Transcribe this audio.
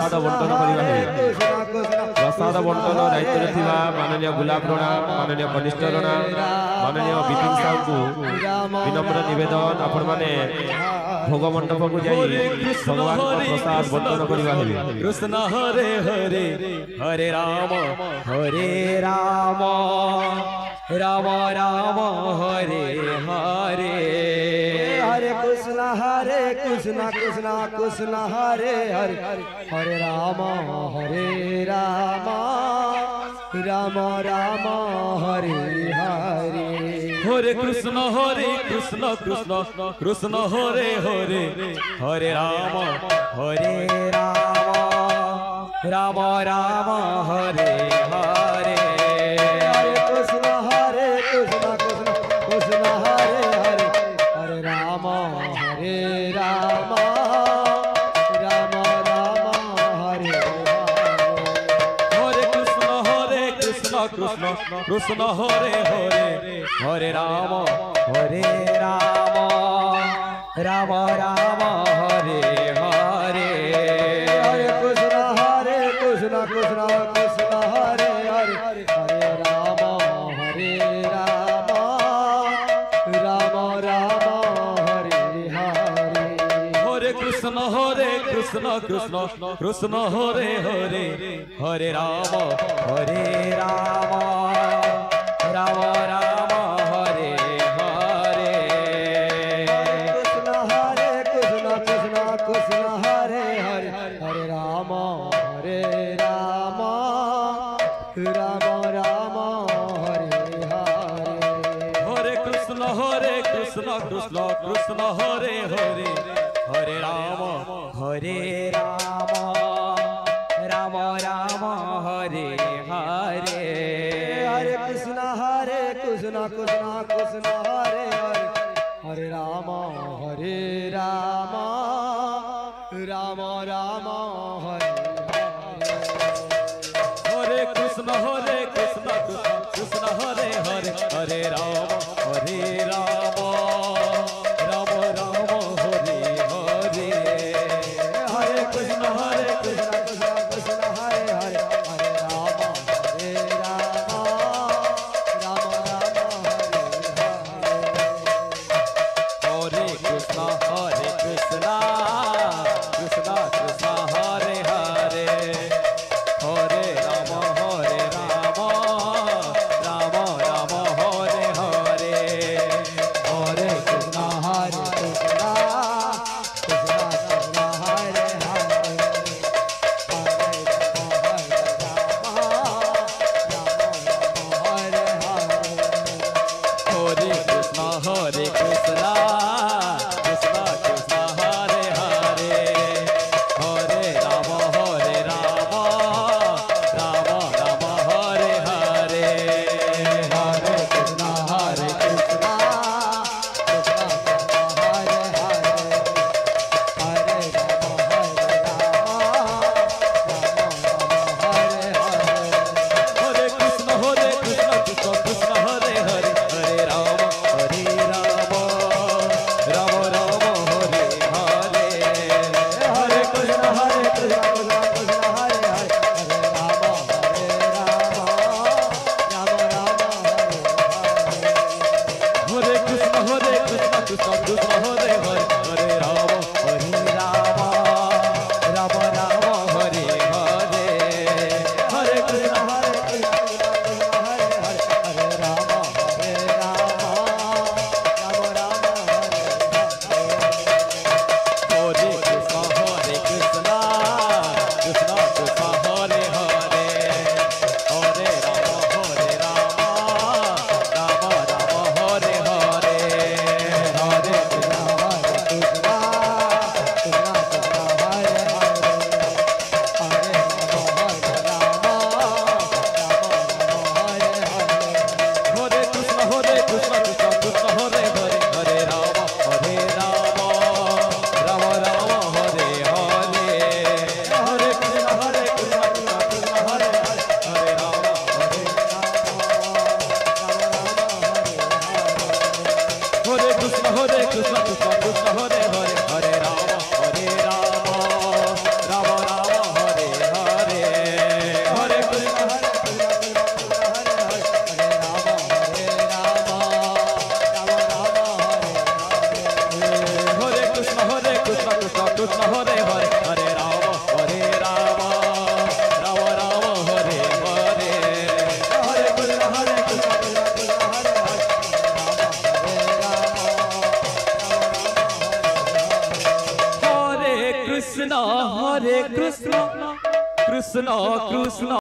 प्रसाद बंटन करवा प्रसाद बंटन दायित्व माननीय गुलाब रणा माननीय कनिष्ठ रणा माननीय विपिन साहू को विनम्र निवेदन आपण माने भोग मंडप को जाई भगवान को प्रसाद बंटन करवा कृष्ण हरे हरे हरे राम राम राम हरे हरे हरे कृष्ण कृष्ण कृष्ण हरे हरे हरे राम राम राम हरे हरे हरे कृष्ण कृष्ण कृष्ण हरे हरे हरे राम राम राम हरे हरे हरे कृष्ण कृष्ण कृष्ण हरे हरे हरे राम राम राम हरे हरे कृष्ण कृष्ण हरे हरे हरे राम राम राम हरे हरे हरे कृष्ण कृष्ण कृष्ण हरे हरे हरे राम राम हरे हरे हरे कृष्ण कृष्ण कृष्ण हरे हरे हरे राम राम राम हरे हरे कृष्ण कृष्ण हरे हरे हरे राम राम हरे हरे हरे कृष्ण कृष्ण हरे हरे हरे राम राम राम हरे हरे हरे कृष्ण कृष्ण कृष्ण हरे हरे हरे राम राम राम हरे हरे कृष्ण कृष्ण हरे हरे हरे राम राम राम हरे हरे हरे कृष्ण कृष्ण कृष्ण हरे हरे हरे राम राम हरे कृष्ण कृष्ण कृष्ण हरे हरे हरे राम राम राम हरे हरे हरे कृष्ण कृष्ण कृष्ण हरे हरे हरे कृष्ण कृष्ण कृष्ण कृष्ण हरे हरे हरे राम राम राम हरे हरे हरे कृष्ण कृष्ण हरे हरे हरे राम हरे हरे हरे कृष्ण कृष्ण कृष्ण हरे हरे हरे राम राम राम हरे हरे हरे कृष्ण कृष्ण हरे हरे हरे राम हरे कृष्ण कृष्ण कृष्ण हरे हरे हरे राम राम राम हरे हरे हरे कृष्ण हरे हरे राम हरे कृष्ण कृष्ण कृष्ण हरे हरे हरे राम राम राम हरे हरे हरे कृष्ण हरे कृष्ण कृष्ण कृष्ण हरे हरे हरे राम राम राम हरे हरे हरे कृष्ण कृष्ण कृष्ण हरे हरे हरे राम हरे कृष्ण कृष्ण कृष्ण हरे हरे हरे राम राम राम हरे कृष्ण कृष्ण कृष्ण कृष्ण